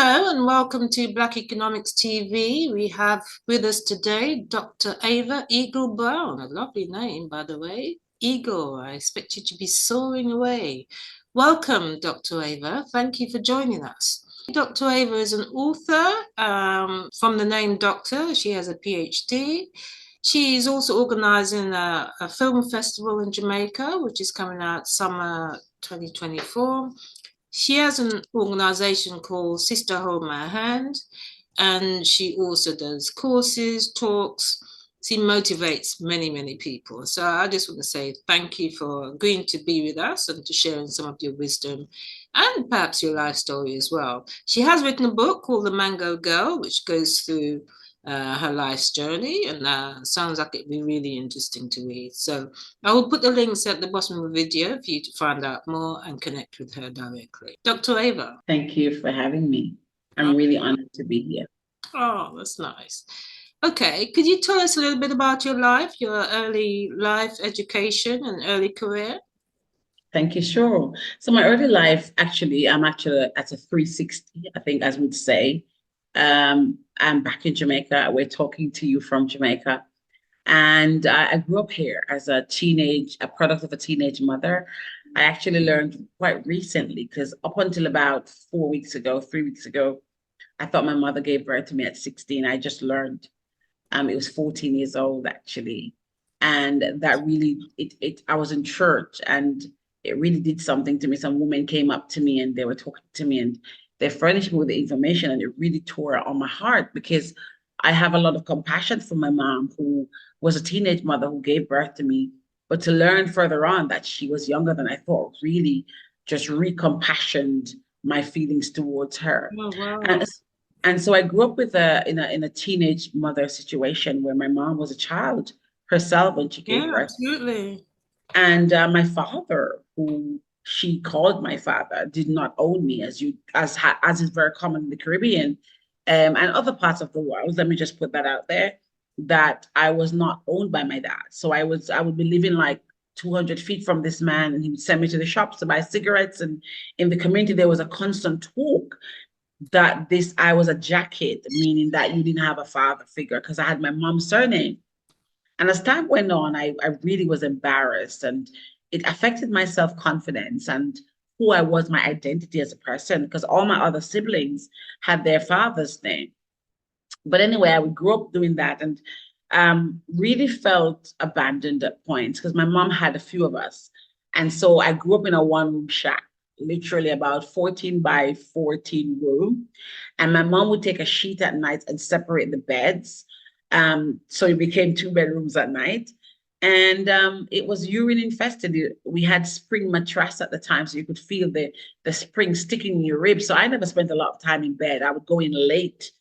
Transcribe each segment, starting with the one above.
Hello and welcome to Black Economics TV. We have with us today Dr. Ava Eagle Brown, a lovely name, by the way. Eagle, I expect you to be soaring away. Welcome, Dr. Ava. Thank you for joining us. Dr. Ava is an author from the name Doctor. She has a PhD. She is also organising a film festival in Jamaica, which is coming out summer 2024. She has an organization called Sister Hold My Hand, and she also does courses, talks. She motivates many, many people. So I just want to say thank you for agreeing to be with us and to sharing some of your wisdom and perhaps your life story as well. She has written a book called The Mango Girl, which goes through her life's journey, and sounds like it'd be really interesting to read. So I will put the links at the bottom of the video for you to find out more and connect with her directly. Dr. Ava. Thank you for having me. I'm really honored to be here. Oh, that's nice. Okay, could you tell us a little bit about your life, your early life, education, and early career? Thank you, sure. So my early life, I'm actually at a 360, I think, as we'd say. I'm back in Jamaica. We're talking to you from Jamaica. And I grew up here as a product of a teenage mother. I actually learned quite recently, because up until about 3 weeks ago, I thought my mother gave birth to me at 16. I just learned it was 14 years old, actually. And that really, I was in church and it really did something to me. Some women came up to me and they were talking to me and they furnished me with the information, and it really tore on my heart, because I have a lot of compassion for my mom, who was a teenage mother who gave birth to me. But to learn further on that she was younger than I thought really just recompassioned my feelings towards her. Oh, wow. And so I grew up with in a teenage mother situation where my mom was a child herself when she gave birth. Absolutely. And my father, who she called my father, did not own me, as is very common in the Caribbean and other parts of the world. Let me just put that out there, that I was not owned by my dad. So I would be living like 200 feet from this man, and he would send me to the shops to buy cigarettes. And in the community, there was a constant talk that I was a jacket, meaning that you didn't have a father figure, because I had my mom's surname. And as time went on, I really was embarrassed, and it affected my self-confidence and who I was, my identity as a person, because all my other siblings had their father's name. But anyway, I grew up doing that, and really felt abandoned at points, because my mom had a few of us. And so I grew up in a one-room shack, literally about 14 by 14 room. And my mom would take a sheet at night and separate the beds. So it became 2 bedrooms at night. And it was urine infested. We had spring mattress at the time, so you could feel the spring sticking in your ribs. So I never spent a lot of time in bed. I would go in late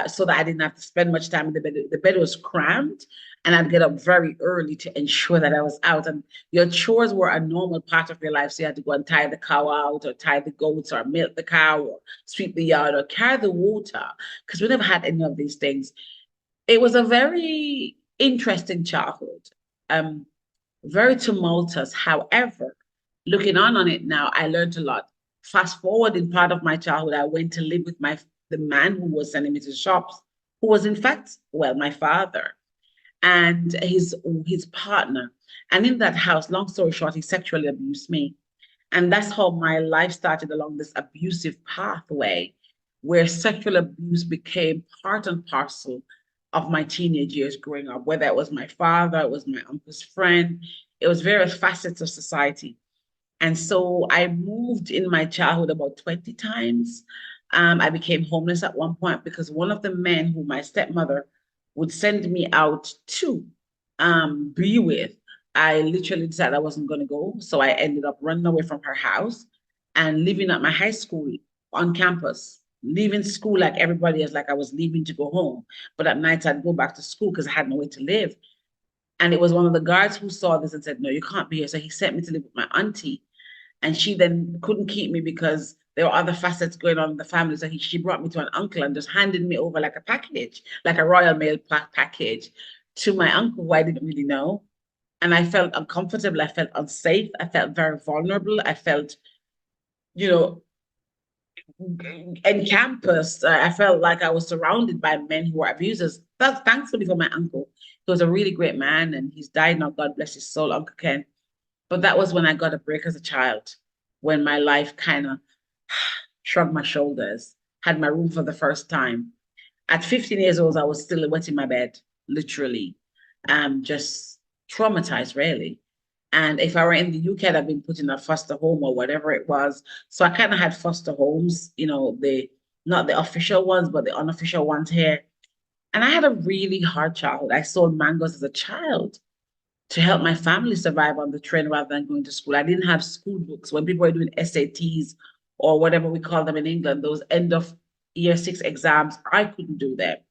so that I didn't have to spend much time in the bed. The bed was cramped, and I'd get up very early to ensure that I was out. And your chores were a normal part of your life. So you had to go and tie the cow out, or tie the goats, or milk the cow, or sweep the yard, or carry the water, because we never had any of these things. It was a very interesting childhood, very tumultuous. However, looking on it now, I learned a lot. Fast forward, in part of my childhood, I went to live with the man who was sending me to the shops, who was in fact, well, my father and his partner. And in that house, long story short, he sexually abused me. And that's how my life started along this abusive pathway, where sexual abuse became part and parcel of my teenage years growing up, whether it was my father, it was my uncle's friend, it was various facets of society. And so I moved in my childhood about 20 times. I became homeless at one point, because one of the men who my stepmother would send me out to be with, I literally decided I wasn't going to go. So I ended up running away from her house and living at my high school on campus, leaving school like everybody else, like I was leaving to go home. But at night I'd go back to school because I had nowhere to live. And it was one of the guards who saw this and said, no, you can't be here. So he sent me to live with my auntie. And she then couldn't keep me because there were other facets going on in the family. So she brought me to an uncle and just handed me over like a package, like a Royal Mail package, to my uncle, who I didn't really know. And I felt uncomfortable. I felt unsafe. I felt very vulnerable. I felt, in campus, I felt like I was surrounded by men who were abusers. That's thankfully for my uncle. He was a really great man and he's died now. God bless his soul, Uncle Ken. But that was when I got a break as a child, when my life kind of shrugged my shoulders, had my room for the first time. At 15 years old, I was still wet in my bed, literally, just traumatized, really. And if I were in the UK, I'd have been put in a foster home or whatever it was. So I kind of had foster homes, the not the official ones, but the unofficial ones here. And I had a really hard childhood. I sold mangoes as a child to help my family survive on the train rather than going to school. I didn't have school books when people were doing SATs or whatever we call them in England, those end of year 6 exams. I couldn't do that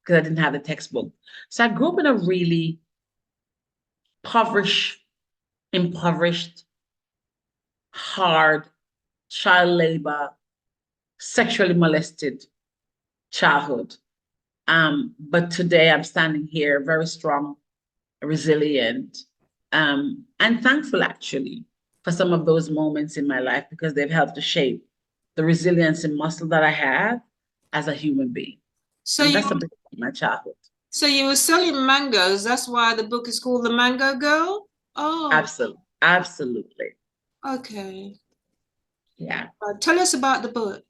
because I didn't have the textbook. So I grew up in a really impoverished, hard, child labor, sexually molested childhood. But today I'm standing here very strong, resilient, and thankful actually for some of those moments in my life because they've helped to shape the resilience and muscle that I have as a human being. So And you that's a bit of my childhood. so you were selling mangoes. That's why the book is called The Mango Girl. Oh, Absolutely. Absolutely. okay. Yeah. Tell us about the book.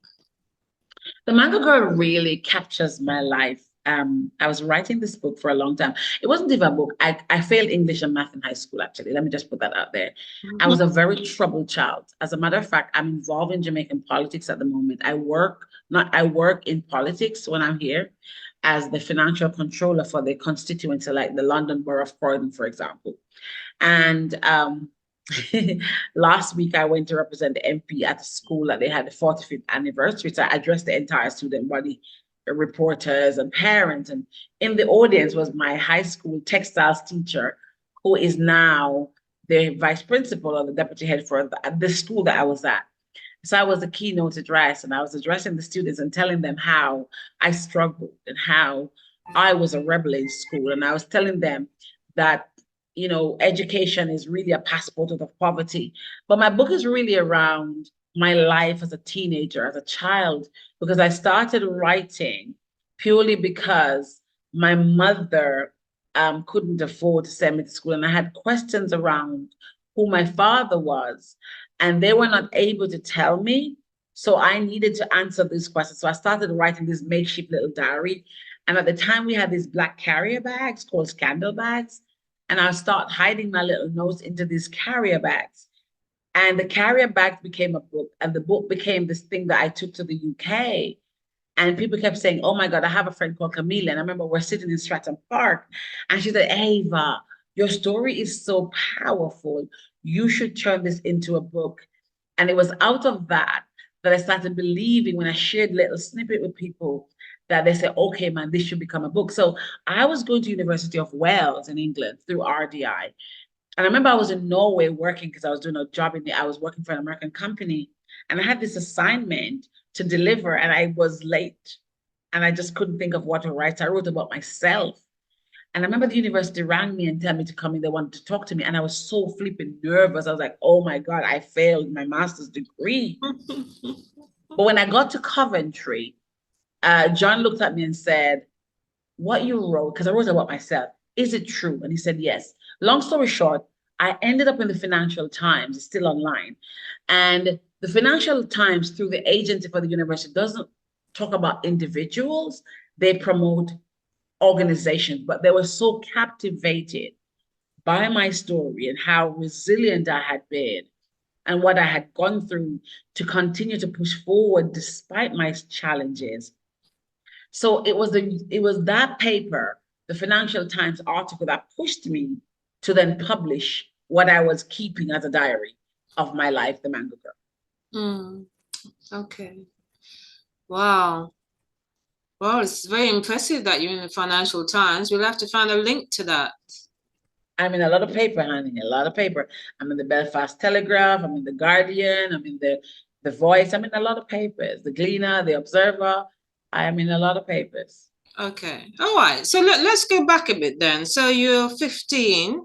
The Mango Girl really captures my life. I was writing this book for a long time. It wasn't even a book. I failed English and math in high school, actually. Let me just put that out there. I was a very troubled child. As a matter of fact, I'm involved in Jamaican politics at the moment. I work in politics when I'm here as the financial controller for the constituency, like the London Borough of Croydon, for example. And last week I went to represent the MP at a school that they had the 45th anniversary. So I addressed the entire student body, reporters and parents. And in the audience was my high school textiles teacher, who is now the vice principal or the deputy head for the school that I was at. So I was a keynote address and I was addressing the students and telling them how I struggled and how I was a rebel in school. And I was telling them that, education is really a passport out of poverty. But my book is really around my life as a teenager, as a child, because I started writing purely because my mother couldn't afford to send me to school. And I had questions around who my father was and they were not able to tell me. So I needed to answer these questions. So I started writing this makeshift little diary. And at the time, we had these black carrier bags called scandal bags. And I start hiding my little notes into these carrier bags. And the carrier bags became a book. And the book became this thing that I took to the UK. And people kept saying, oh my God, I have a friend called Camille. And I remember we're sitting in Stratton Park. And she said, Ava, your story is so powerful. You should turn this into a book. And it was out of that that I started believing when I shared little snippet with people that they said, okay, man, this should become a book. So I was going to University of Wales in England through RDI. And I remember I was in Norway working because I was doing a job I was working for an American company. And I had this assignment to deliver and I was late. And I just couldn't think of what to write. So I wrote about myself. And I remember the university rang me and told me to come in. They wanted to talk to me. And I was so flipping nervous. I was like, oh my God, I failed my master's degree. But when I got to Coventry, John looked at me and said, what you wrote, because I wrote about myself, is it true? And he said, yes. Long story short, I ended up in the Financial Times, it's still online. And the Financial Times, through the agency for the university, doesn't talk about individuals, they promote organizations, but they were so captivated by my story and how resilient I had been and what I had gone through to continue to push forward despite my challenges. So it was that paper, the Financial Times article, that pushed me to then publish what I was keeping as a diary of my life, the Mango Girl. Mm, okay. Wow. Well, it's very impressive that you're in the Financial Times. We'll have to find a link to that. I'm in a lot of paper, honey, a lot of paper. I'm in the Belfast Telegraph, I'm in the Guardian, I'm in the Voice, I'm in a lot of papers, the Gleaner, the Observer. I am in a lot of papers. Okay. All right. So let's go back a bit then. So you're 15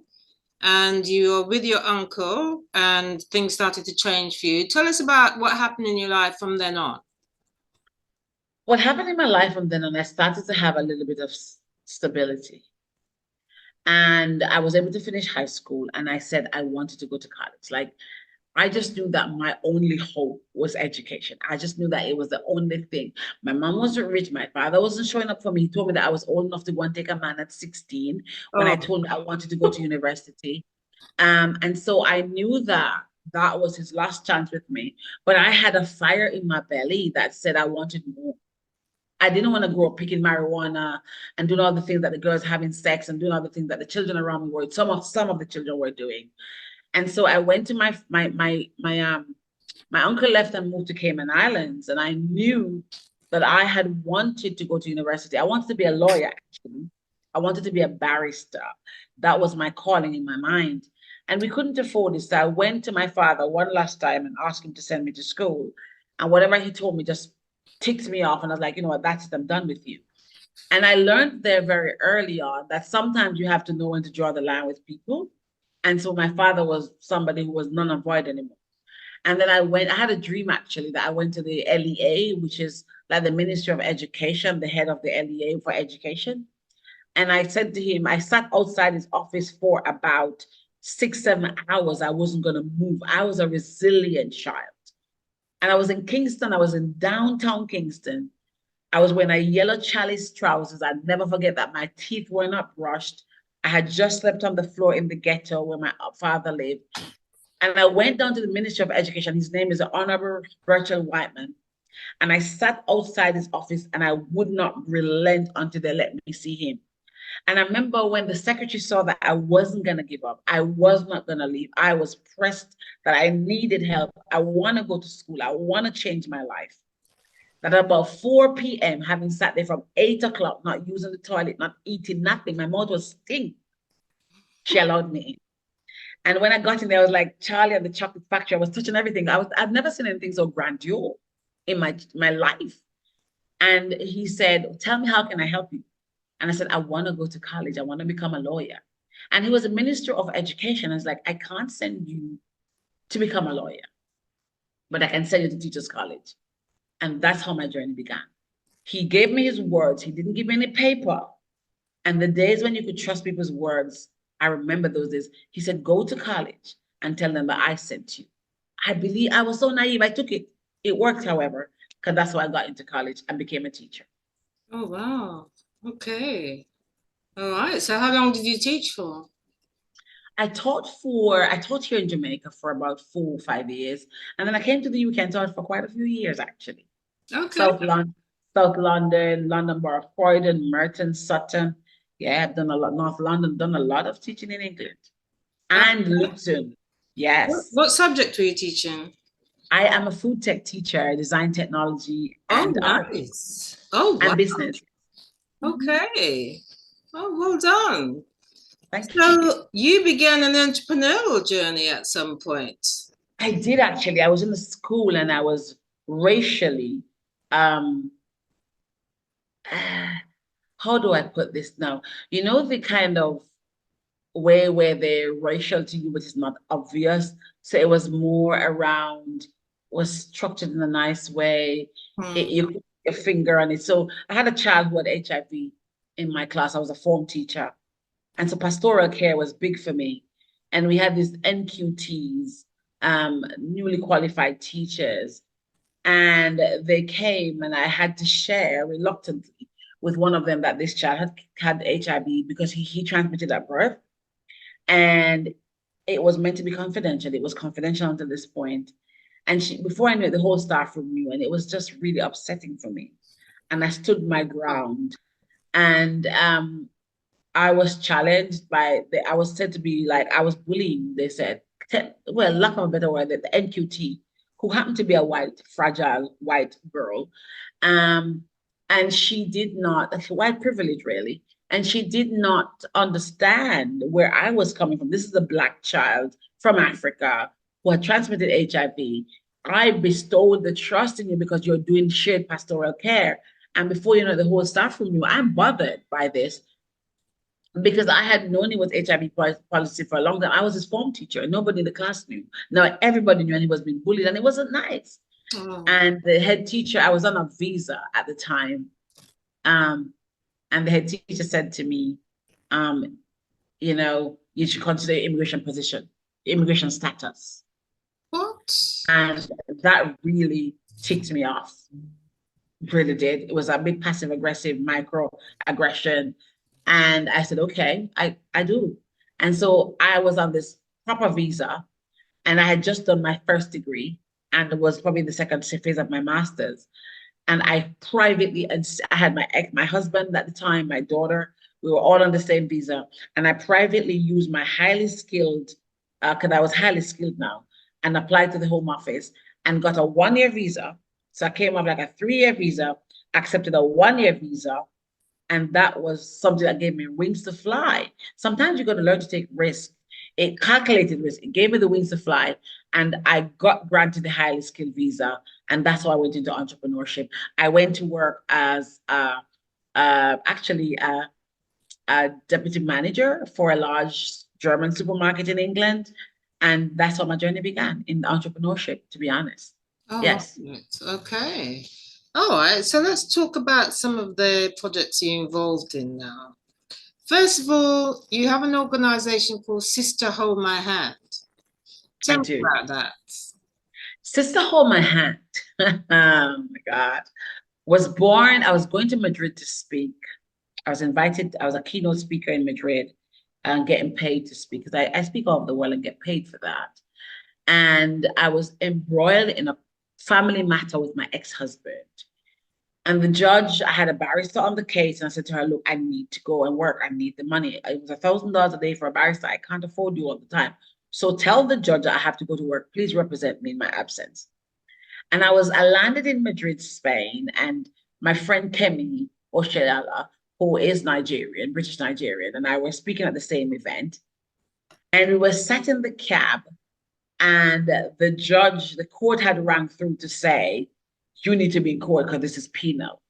and you're with your uncle and things started to change for you. Tell us about what happened in your life from then on. What happened in my life from then on, I started to have a little bit of stability. And I was able to finish high school. And I said I wanted to go to college. Like, I just knew that my only hope was education. I just knew that it was the only thing. My mom wasn't rich. My father wasn't showing up for me. He told me that I was old enough to go and take a man at 16 when I Oh, told him I wanted to go to university. And so I knew that that was his last chance with me. But I had a fire in my belly that said I wanted more. I didn't want to grow up picking marijuana and doing all the things that the girls having sex and doing all the things that the children around me were. Some of the children were doing. And so I went to my uncle left and moved to Cayman Islands, and I knew that I had wanted to go to university. I wanted to be a lawyer, actually. I wanted to be a barrister. That was my calling in my mind. And we couldn't afford it. So I went to my father one last time and asked him to send me to school. And whatever he told me just ticked me off. And I was like, you know what, that's it, I'm done with you. And I learned there very early on that sometimes you have to know when to draw the line with people. And so my father was somebody who was non-avoid anymore. And then I had a dream actually that I went to the LEA, which is like the Ministry of Education, the head of the LEA for education. And I said to him, I sat outside his office for about 6, 7 hours. I wasn't going to move. I was a resilient child. And I was in Kingston. I was in downtown Kingston. I was wearing a yellow chalice trousers. I'd never forget that. My teeth were not brushed. I had just slept on the floor in the ghetto where my father lived. And I went down to the Ministry of Education. His name is Honorable Virgil Whiteman. And I sat outside his office and I would not relent until they let me see him. And I remember when the secretary saw that I wasn't going to give up, I was not going to leave. I was pressed that I needed help. I want to go to school. I want to change my life. That about 4 p.m., having sat there from 8 o'clock, not using the toilet, not eating nothing, my mouth was stinking. She allowed me in. And when I got in there, I was like Charlie and the Chocolate Factory. I was touching everything. I'd never seen anything so grandeur in my life. And he said, "Tell me, how can I help you?" And I said, "I want to go to college. I want to become a lawyer." And he was a minister of education. I was like, "I can't send you to become a lawyer, but I can send you to teachers college." And that's how my journey began. He gave me his words. He didn't give me any paper. And the days when you could trust people's words, I remember those days. He said, "Go to college and tell them that I sent you." I believe I was so naive. I took it. It worked, however, because that's why I got into college and became a teacher. oh wow. Okay. All right. So how long did you teach for? I taught here in Jamaica for about 4 or 5 years. And then I came to the UK and taught for quite a few years actually. Okay. South London, South London, London Borough, Croydon, Merton, Sutton. Yeah, I've done a lot, North London, done a lot of teaching in England. And Okay. Luton. What, Yes. what subject were you teaching? I am a food tech teacher, design technology Oh, and art nice. Oh, wow. and business. Mhm. Okay. Oh, well done. Thank you. So you began an entrepreneurial journey at some point. I did actually. I was in the school and I was racially, um, how do I put this now? You know, the kind of way where they're racial to you, but it's not obvious. So it was more around, was structured in a nice way. Hmm. You put your finger on it. So I had a child who had HIV in my class. I was a form teacher. And so pastoral care was big for me. And we had these NQTs, newly qualified teachers. And they came and I had to share reluctantly with one of them that this child had HIV because he transmitted at birth. And it was meant to be confidential. It was confidential until this point. And before I knew it, the whole staff room knew. And it was just really upsetting for me. And I stood my Oh, ground. And I was challenged I was said to be like, I was bullying, they said. Well, lack of a better word, the NQT, who happened to be a white, fragile white girl. Um, and she did not, white privilege really, and she did not understand where I was coming from. This is a Black child from Africa who had transmitted HIV. I bestowed the trust in you because you're doing shared pastoral care. And before you know, the whole staff room knew. I'm bothered by this because I had known he was HIV policy for a long time. I was his form teacher, and nobody in the class knew. Now everybody knew, and he was being bullied, and it wasn't nice. Oh. And the head teacher, I was on a visa at the time. Um, and the head teacher said to me, um, you should consider immigration status. What? And that really ticked me off. Really did. It was a big passive aggressive micro aggression. And I said, okay, I do. And so I was on this proper visa and I had just done my first degree and it was probably the second phase of my master's. And I privately, and I had my husband at the time, my daughter, we were all on the same visa. And I privately used my highly skilled, because I was highly skilled now, and applied to the Home Office and got a 1 year visa. So I came up like a 3 year visa, accepted a 1 year visa, and that was something that gave me wings to fly. Sometimes you got to learn to take risk. It calculated risk. It gave me the wings to fly, and I got granted the highly skilled visa, and that's why I went into entrepreneurship. I went to work as actually a deputy manager for a large German supermarket in England, and that's how my journey began in entrepreneurship. To be honest, Oh, yes, right. Okay. All right. So let's talk about some of the projects you're involved in now. First of all, you have an organization called Sister Hold My Hand. I Tell me do. about that. Sister, hold my hand. Oh my God. Was born, I was going to Madrid to speak. I was invited, I was a keynote speaker in Madrid and getting paid to speak because I speak all over the world and get paid for that. And I was embroiled in a family matter with my ex-husband. And the judge, I had a barrister on the case, and I said to her, look, I need to go and work. I need the money. It was $1,000 a day for a barrister. I can't afford you all the time. So tell the judge that I have to go to work. Please represent me in my absence. And I landed in Madrid, Spain, and my friend Kemi Oshelala, who is Nigerian, British Nigerian, and I were speaking at the same event. And we were sat in the cab, and the court had rang through to say, you need to be in court because this is penal.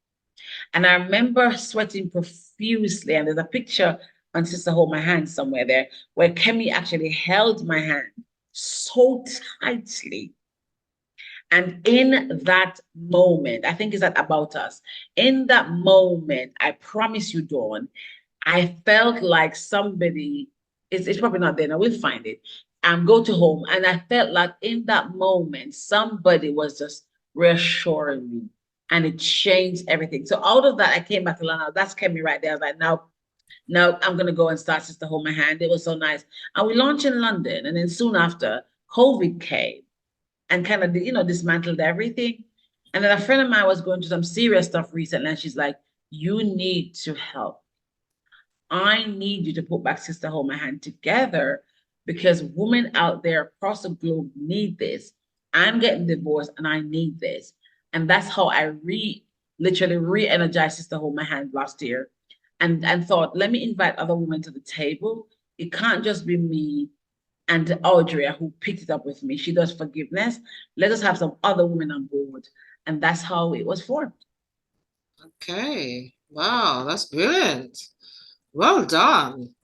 And I remember sweating profusely. And there's a picture on Sister Hold My Hand somewhere there where Kemi actually held my hand so tightly. And in that moment, I think is that about us. In that moment, I promise you, Dawn, I felt like somebody, it's probably not there, now we'll find it. Go to home. And I felt like in that moment, somebody was just reassuring me and it changed everything. So out of that, I came back to London. That's kept me right there. I was like, now I'm going to go and start Sister Hold My Hand. It was so nice. And we launched in London. And then soon after, COVID came and kind of, dismantled everything. And then a friend of mine was going through some serious stuff recently. And she's like, you need to help. I need you to put back Sister Hold My Hand together because women out there across the globe need this. I'm getting divorced and I need this. And that's how I literally re-energized Sister Hold My Hand last year and thought, let me invite other women to the table. It can't just be me and Audrey who picked it up with me. She does forgiveness. Let us have some other women on board. And that's how it was formed. Okay. Wow, that's brilliant. Well done.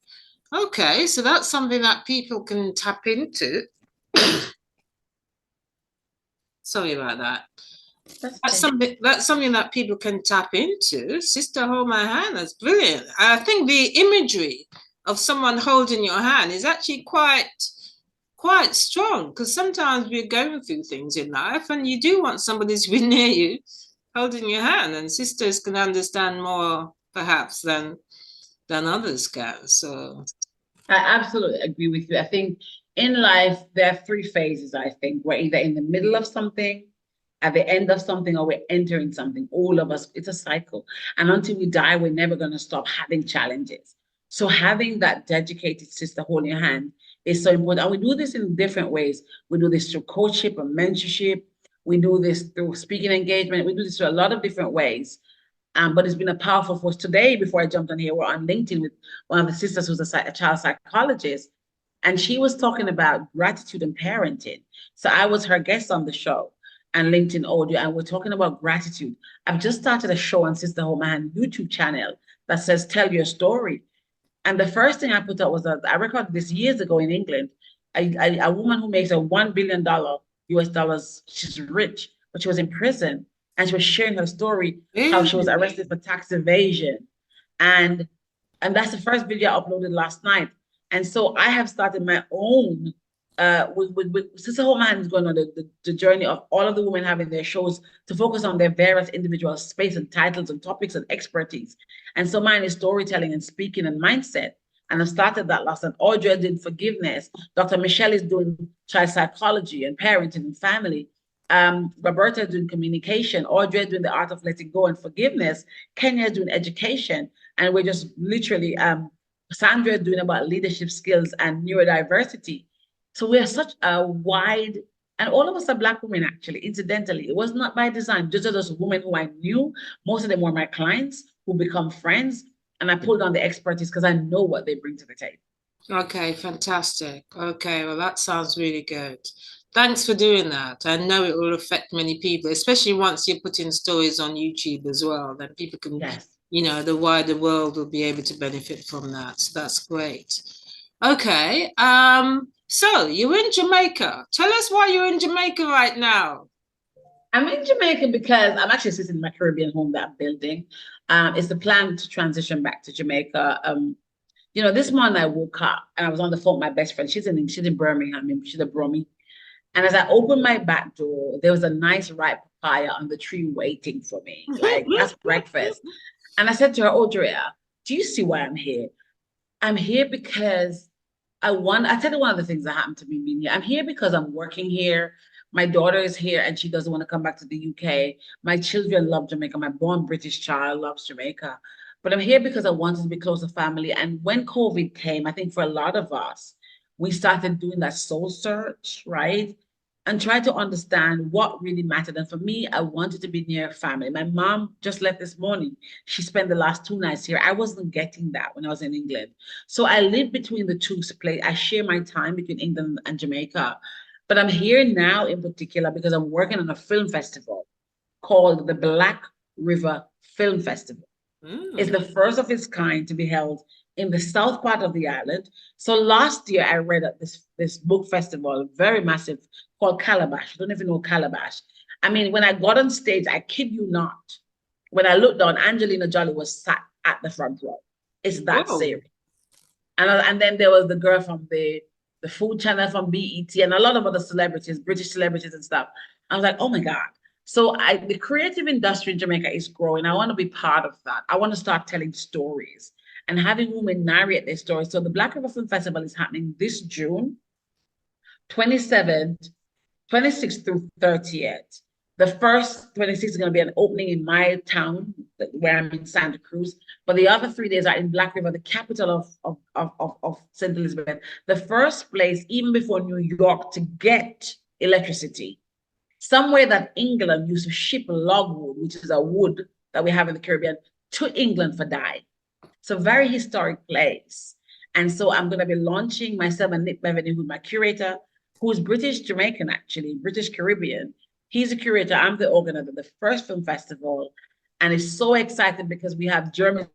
Okay, so that's something that people can tap into. Sorry about that. That's something that people can tap into. Sister, hold my hand. That's brilliant. I think the imagery of someone holding your hand is actually quite strong because sometimes we're going through things in life and you do want somebody to be near you holding your hand, and sisters can understand more perhaps than others can. So I absolutely agree with you. I think in life, there are three phases, I think. We're either in the middle of something, at the end of something, or we're entering something. All of us, it's a cycle. And until we die, we're never going to stop having challenges. So having that dedicated sister holding your hand is so important. And we do this in different ways. We do this through coachship and mentorship. We do this through speaking engagement. We do this through a lot of different ways. But it's been a powerful force. Today, before I jumped on here, we're on LinkedIn with one of the sisters who's a child psychologist, and she was talking about gratitude and parenting. So I was her guest on the show and LinkedIn audio, and we're talking about gratitude. I've just started a show on Sister Hold My Hand YouTube channel that says "Tell Your Story." And the first thing I put out was that I recorded this years ago in England. A woman who makes a $1 billion US dollars, she's rich, but she was in prison and she was sharing her story, how she was Really? arrested for tax evasion. And that's the first video I uploaded last night. And so I have started my own Sister Home Man is going on the journey of all of the women having their shows to focus on their various individual space and titles and topics and expertise. And so mine is storytelling and speaking and mindset. And I started that last night. Audrey did forgiveness. Dr. Michelle is doing child psychology and parenting and family. Roberta doing communication, Audrey doing the art of letting go and forgiveness, Kenya doing education, and we're just literally Sandra doing about leadership skills and neurodiversity. So we are such a wide, and all of us are Black women actually, incidentally. It was not by design, just those women who I knew, most of them were my clients who become friends, and I pulled on the expertise because I know what they bring to the table. Okay, fantastic. Okay, well, that sounds really good. Thanks for doing that. I know it will affect many people, especially once you're putting stories on YouTube as well. Then people can, Yes. the wider world will be able to benefit from that. So that's great. Okay, so you're in Jamaica. Tell us why you're in Jamaica right now. I'm in Jamaica because I'm actually sitting in my Caribbean home that I'm building. It's the plan to transition back to Jamaica. This morning I woke up and I was on the phone with my best friend. She's in Birmingham, she's a Brummy. And as I opened my back door, there was a nice ripe papaya on the tree waiting for me. Like that's breakfast. And I said to her, "Oh, Drea, do you see why I'm here? I'm here because I tell you one of the things that happened to me being here. I'm here because I'm working here. My daughter is here and she doesn't want to come back to the UK. My children love Jamaica. My born British child loves Jamaica. But I'm here because I wanted to be close to family. And when COVID came, I think for a lot of us, we started doing that soul search, right? And try to understand what really mattered. And for me, I wanted to be near family. My mom just left this morning. She spent the last 2 nights here. I wasn't getting that when I was in England. So I live between the two places. I share my time between England and Jamaica. But I'm here now in particular because I'm working on a film festival called the Black River Film Festival. It's Mm. the first of its kind to be held in the south part of the island. So last year I read at this book festival, very massive, called Calabash. I don't even know Calabash. I mean, when I got on stage, I kid you not, when I looked down, Angelina Jolie was sat at the front row. It's that Whoa. serious. And then there was the girl from the food channel from BET and a lot of other celebrities, British celebrities and stuff. I was like, oh my God. So the creative industry in Jamaica is growing. I want to be part of that. I want to start telling stories and having women narrate their stories. So the Black River Film Festival is happening this June 27th, 26th through 30th. The first 26 is going to be an opening in my town where I'm in Santa Cruz, but the other 3 days are in Black River, the capital of St. Elizabeth. The first place, even before New York, to get electricity. Somewhere that England used to ship logwood, which is a wood that we have in the Caribbean, to England for dye. It's a very historic place. And so I'm going to be launching myself and Nick Beverly, who's my curator, who's British Jamaican, actually, British Caribbean. He's a curator. I'm the organizer of the first film festival. And it's so exciting because we have Jeremy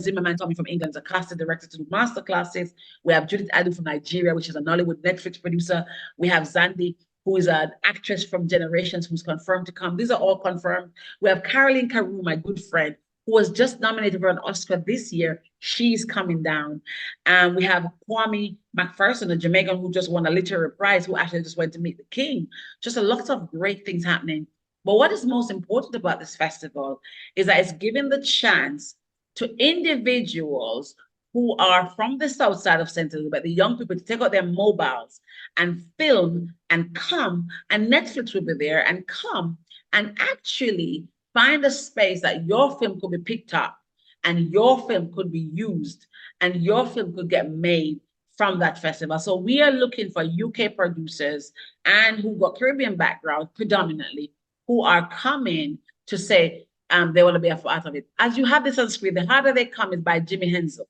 Zimmerman coming from England, a casting director to do master classes. We have Judith Adu from Nigeria, which is a Nollywood Netflix producer. We have Zandi, who is an actress from Generations, who's confirmed to come. These are all confirmed. We have Caroline Carew, my good friend, who was just nominated for an Oscar this year. She's coming down. And we have Kwame McPherson, a Jamaican who just won a literary prize, who actually just went to meet the king. Just a lot of great things happening. But what is most important about this festival is that it's giving the chance to individuals who are from the south side of St. Elizabeth, the young people, to take out their mobiles and film and come, and Netflix will be there and come and actually find a space that your film could be picked up and your film could be used and your film could get made from that festival. So we are looking for UK producers and who got Caribbean background predominantly, who are coming to say they want to be a part of it. As you have this on screen, the harder they come is by Jimmy Hensel.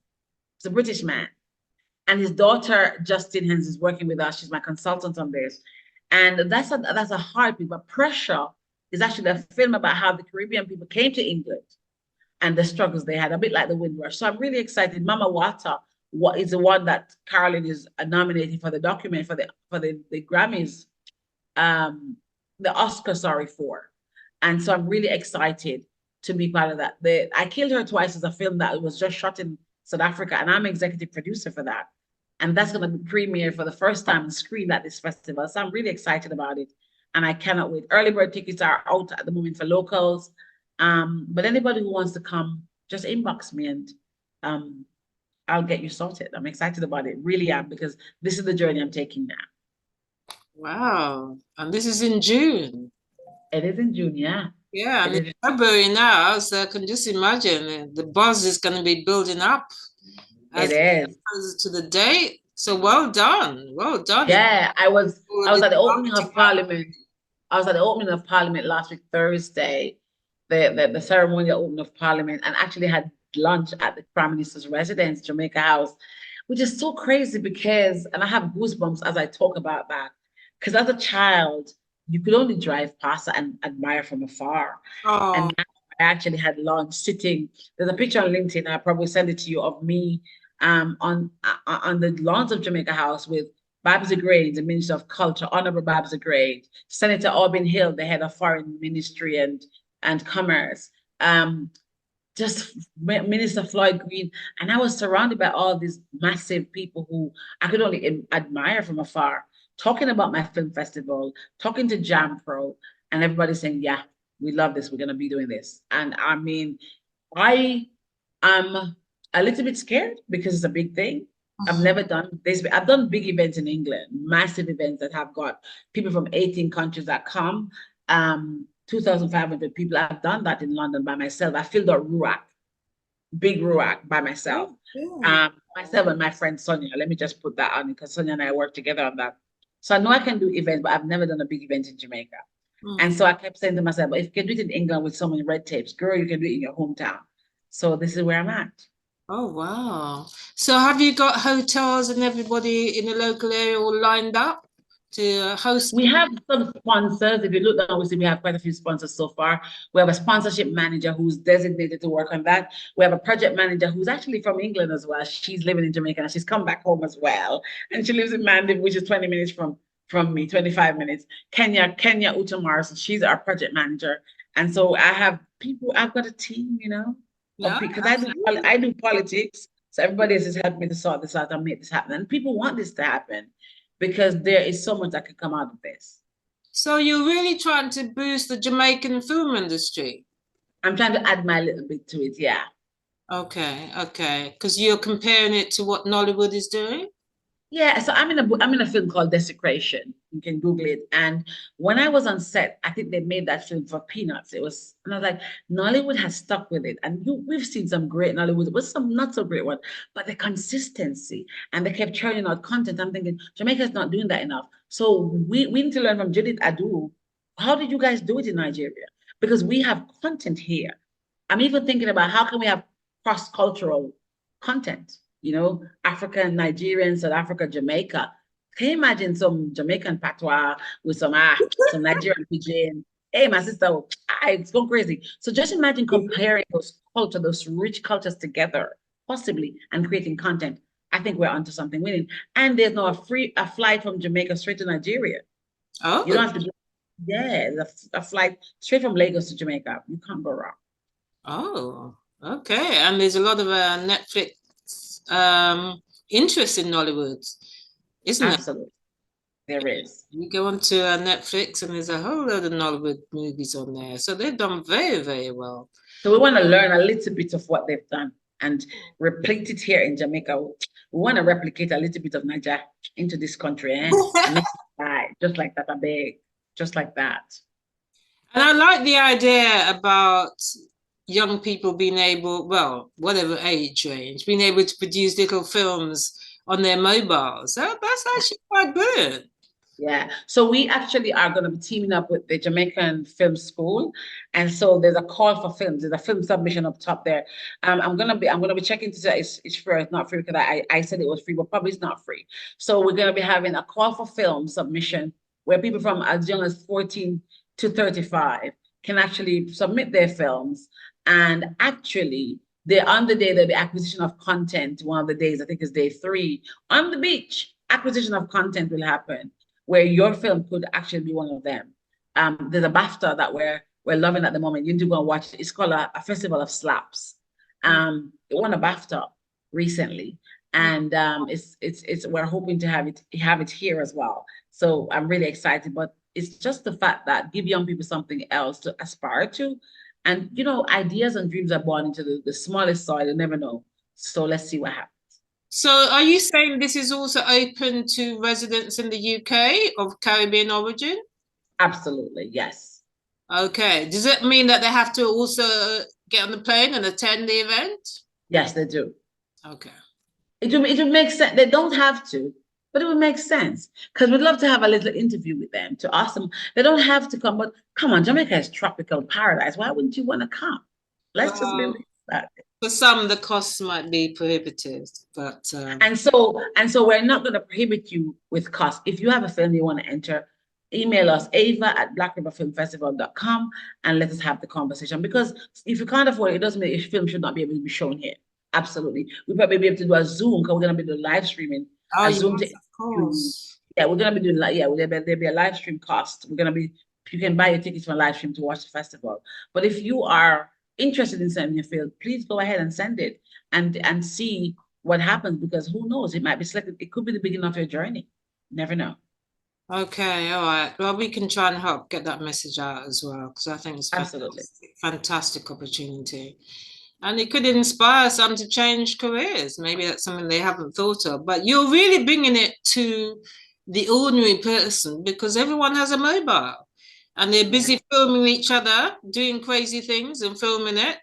It's a British man. And his daughter, Justine Hens, is working with us. She's my consultant on this. And that's a hard thing. But Pressure is actually a film about how the Caribbean people came to England and the struggles they had, a bit like the Windrush. So I'm really excited. Mama Wata is the one that Carolyn is nominating for the document for the Grammys. the Oscar, sorry, for. And so I'm really excited to be part of that. I Killed Her Twice is a film that was just shot in South Africa, and I'm executive producer for that. And that's going to be premiered for the first time and screened at this festival. So I'm really excited about it. And I cannot wait. Early bird tickets are out at the moment for locals. But anybody who wants to come, just inbox me and um, I'll get you sorted. I'm excited about it. Really am, because this is the journey I'm taking now. Wow. And this is in June. It is in June, yeah. Yeah, and It it's is. February now, so I can just imagine the buzz is going to be building up It as is. closer to the date. So well done. Well done. It's Yeah, all I of was this at the opening marketing of Parliament. I was at the opening of Parliament last week, Thursday, the ceremonial opening of Parliament, and actually had lunch at the Prime Minister's residence, Jamaica House, which is so crazy because, and I have goosebumps as I talk about that, because as a child, you could only drive past and admire from afar. Oh, And now I actually had lunch sitting. There's a picture on LinkedIn. I'll probably send it to you of me on the lawns of Jamaica House with Babs Gray, the Minister of Culture, Honorable Babs Gray, Senator Aubin Hill, the head of Foreign Ministry and Commerce, just Minister Floyd Green, and I was surrounded by all these massive people who I could only admire from afar, talking about my film festival, talking to Jam Pro, and everybody saying, "Yeah, we love this. We're gonna be doing this." And I mean, I am a little bit scared because it's a big thing. I've never done this. I've done big events in England, massive events that have got people from 18 countries that come. 2,500 people. I've done that in London by myself. I filled a Ruach, big Ruach by myself. yeah. Myself and my friend Sonia. Let me just put that on because Sonia and I work together on that. So I know I can do events, but I've never done a big event in Jamaica. And so I kept saying to myself, if you can do it in England with so many red tapes, girl, you can do it in your hometown. So this is where I'm at. Oh, wow. So have you got hotels and everybody in the local area all lined up to host We people? have some sponsors. If you look down, we see we have quite a few sponsors so far. We have a sponsorship manager who's designated to work on that. We have a project manager who's actually from England as well. She's living in Jamaica and she's come back home as well. And she lives in Mandeville, which is 20 minutes from me, 25 minutes. Kenya Utamars, she's our project manager. And so I have people, I've got a team, of Yeah, because absolutely. I do politics. So everybody else has helped me to sort this out and make this happen. And people want this to happen because there is so much that could come out of this. So you're really trying to boost the Jamaican film industry. I'm trying to add my little bit to it. Yeah. Okay, okay. Because you're comparing it to what Nollywood is doing? Yeah, so I'm in a film called Desecration. You can Google it. And when I was on set, I think they made that film for peanuts. And I was like, Nollywood has stuck with it. And we've seen some great Nollywood, but some not so great one. But the consistency and they kept churning out content. I'm thinking Jamaica's not doing that enough. So we need to learn from Judith Adu. How did you guys do it in Nigeria? Because we have content here. I'm even thinking about how can we have cross-cultural content, African, Nigerian, South Africa, Jamaica. Can you imagine some Jamaican patois with some Nigerian pidgin? Hey, my sister, it's gone crazy. So just imagine comparing those rich cultures together, possibly, and creating content. I think we're onto something winning. And there's no a flight from Jamaica straight to Nigeria. You Oh, don't have to yeah, a flight straight from Lagos to Jamaica. You can't go wrong. oh, okay. And there's a lot of Netflix interest in Nollywood, isn't there? Absolutely. There is. You go onto Netflix and there's a whole load of Nollywood movies on there. So they've done very, very well. So we want to learn a little bit of what they've done and repeat it here in Jamaica. We want to replicate a little bit of Niger into this country, and make it right, just like that, I beg, just like that. And I like the idea about young people being able, well, whatever age range, being able to produce little films on their mobiles. That's actually quite good. Yeah. So we actually are going to be teaming up with the Jamaican Film School. And so there's a call for films. There's a film submission up top there. I'm gonna be checking to say it's free or it's not free because I said it was free, but probably it's not free. So we're gonna be having a call for film submission where people from as young as 14 to 35 can actually submit their films. And actually, on the day that the acquisition of content, one of the days, I think is day 3, on the beach, acquisition of content will happen where your film could actually be one of them. there's a BAFTA that we're loving at the moment. You need to go and watch it. It's called a Festival of Slaps. It won a BAFTA recently, and it's we're hoping to have it here as well. So I'm really excited. But it's just the fact that give young people something else to aspire to, and ideas and dreams are born into the smallest soil. You never know. So let's see what happens. So are you saying this is also open to residents in the UK of Caribbean origin? Absolutely, yes. Okay. Does it mean that they have to also get on the plane and attend the event? Yes, they do. Okay. It would make sense. They don't have to, but it would make sense because we'd love to have a little interview with them to ask them. They don't have to come, but come on, Jamaica is tropical paradise. Why wouldn't you want to come? Let's just be that. For some, the costs might be prohibitive, but and so we're not going to prohibit you with cost. If you have a film you want to enter, email us ava@blackriverfilmfestival.com and let us have the conversation. Because if you can't afford it, it doesn't mean your film should not be able to be shown here. Absolutely. We'll probably be able to do a Zoom because we're going to be doing live streaming. A Zoom yes, to, of course. yeah, we're going to be doing there'll be a live stream cost. You can buy your tickets for a live stream to watch the festival. But if you are interested in sending your film, please go ahead and send it and see what happens, because who knows, it might be selected. It could be the beginning of your journey. Never know. Okay, all right. Well, we can try and help get that message out as well, because I think it's Absolutely. fantastic opportunity. And it could inspire some to change careers. Maybe that's something they haven't thought of. But you're really bringing it to the ordinary person because everyone has a mobile and they're busy filming each other, doing crazy things and filming it.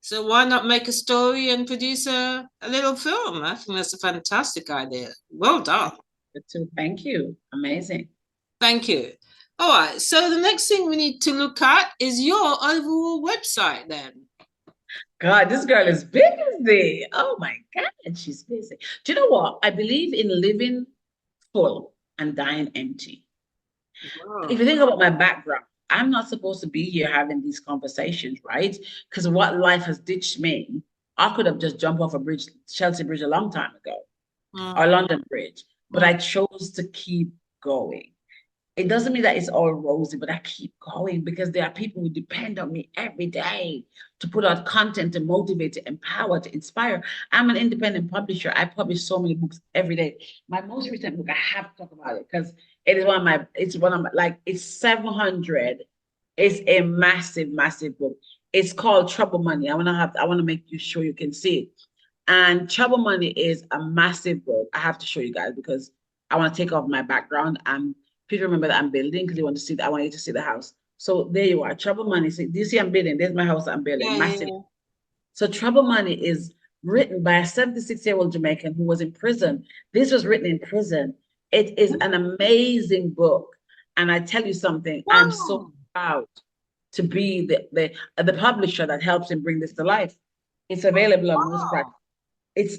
So why not make a story and produce a little film? I think that's a fantastic idea. Well done. Thank you. Amazing. Thank you. All right. So the next thing we need to look at is your overall website then. God, this girl is busy. Oh my God, she's busy. Do you know what? I believe in living full and dying empty. Wow. If you think about my background, I'm not supposed to be here having these conversations, right? Because what life has ditched me, I could have just jumped off a bridge, Chelsea Bridge, a long time ago, or London Bridge, but I chose to keep going. It doesn't mean that it's all rosy, but I keep going because there are people who depend on me every day to put out content, to motivate, to empower, to inspire. I'm an independent publisher. I publish so many books every day. My most recent book, I have to talk about it because it's 700. It's a massive, massive book. It's called Trouble Money. I want to make you sure you can see it. And Trouble Money is a massive book. I have to show you guys because I want to take off my background. Please remember that I'm building because I want you to see the house. So there you are, Trouble Money. So do you see I'm building? There's my house I'm building, massive. Yeah. So Trouble Money is written by a 76-year-old Jamaican who was in prison. This was written in prison. It is an amazing book. And I tell you something, wow. I'm so proud to be the publisher that helps him bring this to life. It's available on most platforms. It's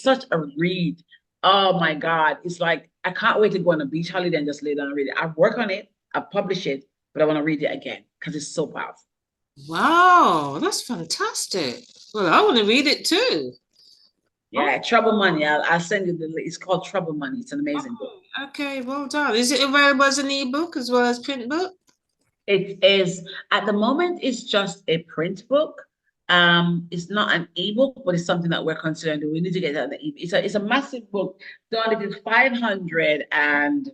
such a read. Oh my God. It's like, I can't wait to go on a beach holiday and just lay down and read it. I've worked on it, I've published it, but I want to read it again because it's so powerful. Wow, that's fantastic. Well, I want to read it too. Yeah, Trouble Money. I'll send you it's called Trouble Money. It's an amazing book. Okay, well done. Is it available as an ebook as well as print book? It is. At the moment, it's just a print book. It's not an ebook, but it's something that we're considering. We need to get that. It's a massive book. Done. It is 500 and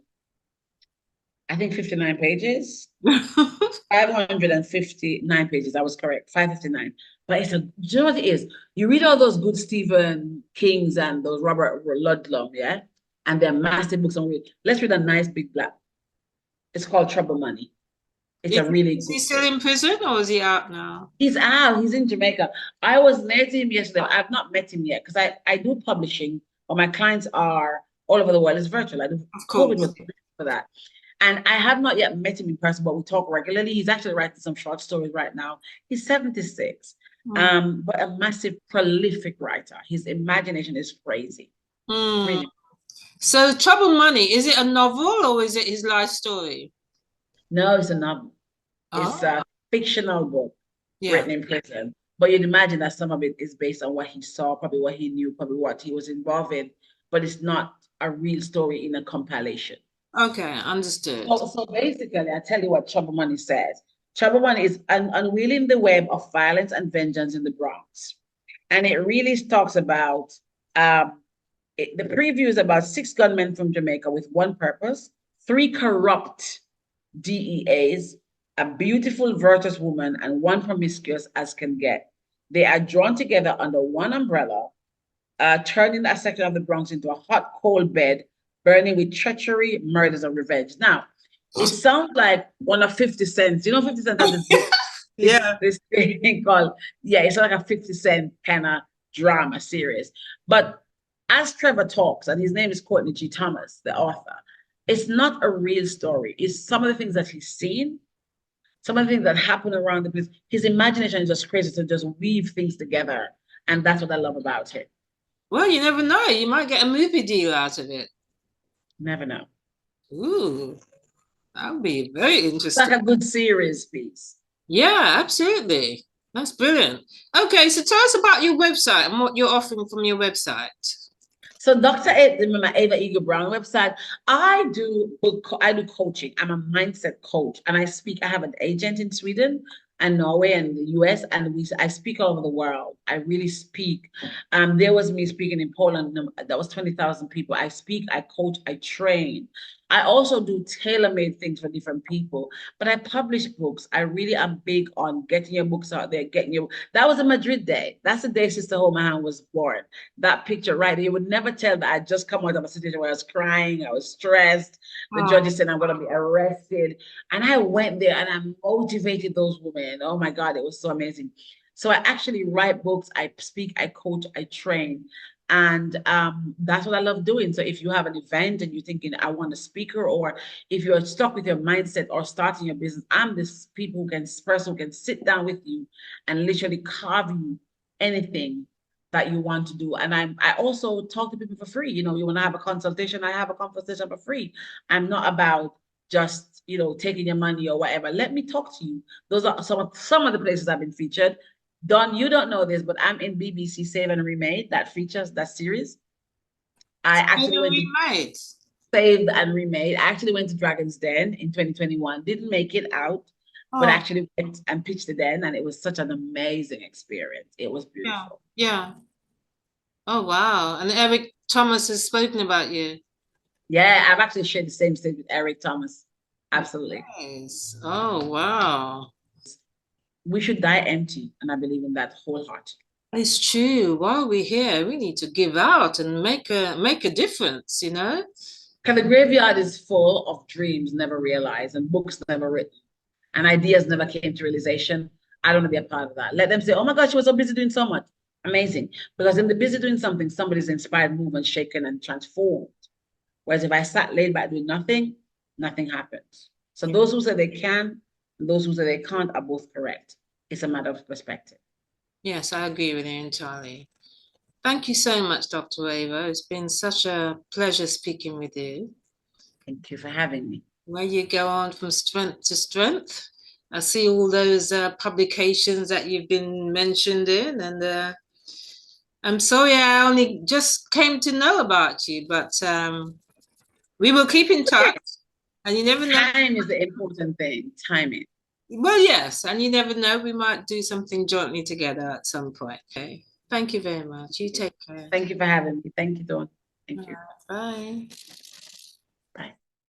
I think 59 pages. 559 pages. I was correct. 559. But do you know what it is? You read all those good Stephen Kings and those Robert Ludlum, yeah, and they're massive books on read. Let's read a nice big black. It's called Trouble Money. It's a really good. Is he still in prison or is he out now? He's out. He's in Jamaica. I was near to him yesterday. I've not met him yet because I do publishing, but my clients are all over the world. It's virtual. I do. Of course. COVID was for that. And I have not yet met him in person, but we talk regularly. He's actually writing some short stories right now. He's 76, but a massive, prolific writer. His imagination is crazy. Really. So Trouble Money, is it a novel or is it his life story? No, it's a novel. It's a fictional book written in prison. But you'd imagine that some of it is based on what he saw, probably what he knew, probably what he was involved in, but it's not a real story in a compilation. Okay, understood. So basically, I tell you what Trouble Money says. Trouble Money is unwheeling the web of violence and vengeance in the Bronx. And it really talks about the preview is about 6 gunmen from Jamaica with one purpose, 3 corrupt DEAs, a beautiful, virtuous woman, and one promiscuous as can get. They are drawn together under one umbrella, turning a section of the Bronx into a hot coal bed, burning with treachery, murders, and revenge. Now, it sounds like one of 50 Cent. You know, 50 Cent has this book, Yeah. this thing called, yeah, it's like a 50 Cent kind of drama series. But as Trevor talks, and his name is Courtney G. Thomas, the author, it's not a real story. It's some of the things that he's seen, some of the things that happen around the place. His imagination is just crazy to just weave things together. And that's what I love about him. Well, you never know. You might get a movie deal out of it. Never know. Ooh, that would be very It's like interesting. a good series piece. Yeah, absolutely. That's brilliant. Okay, so tell us about your website and what you're offering from your website. So Dr. A, my Ava Eagle Brown website, I do coaching. I'm a mindset coach and I speak. I have an agent in Sweden and Norway and the US, and I speak all over the world. I really speak. There was me speaking in Poland. That was 20,000 people. I speak, I coach, I train. I also do tailor-made things for different people, but I publish books. I really am big on getting your books out there, that was a Madrid day. That's the day Sister Hold My Hand was born. That picture right there, you would never tell that I just come out of a situation where I was crying, I was stressed. The judge said I'm going to be arrested. And I went there and I motivated those women. Oh my God, it was so amazing. So I actually write books, I speak, I coach, I train. And that's what I love doing. So if you have an event and you're thinking, I want a speaker, or if you're stuck with your mindset or starting your business, I'm this person who can sit down with you and literally carve you anything that you want to do. And I also talk to people for free. You know, you want to have a consultation, I have a conversation for free. I'm not about just, you know, taking your money or whatever. Let me talk to you. Those are some of the places I've been featured. Don, you don't know this, but I'm in BBC Save and Remade, that features that series. I actually went to Remade. Saved and Remade. I actually went to Dragon's Den in 2021. Didn't make it out, but Oh, actually went and pitched it then, and it was such an amazing experience. It was yeah, beautiful. yeah. Oh, wow. And Eric Thomas has spoken about you. Yeah, I've actually shared the same stage with Eric Thomas. Absolutely. Nice. Oh, wow. We should die empty, and I believe in that wholeheartedly. It's true. While we're here, we need to give out and make a difference, you know? Because the graveyard is full of dreams never realized and books never written and ideas never came to realization. I don't want to be a part of that. Let them say, oh my gosh, she was so busy doing so much. Amazing. Because in the busy doing something, somebody's inspired, moved, and shaken and transformed. Whereas if I sat laid back doing nothing, nothing happens. So those who say they can and those who say they can't are both correct. It's a matter of perspective. Yes, I agree with you entirely. Thank you so much, Dr. Ava. It's been such a pleasure speaking with you. Thank you for having me. Where you go on from strength to strength. I see all those publications that you've been mentioned in, and I'm sorry I only just came to know about you, but we will keep in touch, and you never know. Time is the important thing. Timing. Well, yes, and you never know. We might do something jointly together at some point. Okay. Thank you very much. You take care. Thank you for having me. Thank you, Dawn. Thank you. Bye. Bye.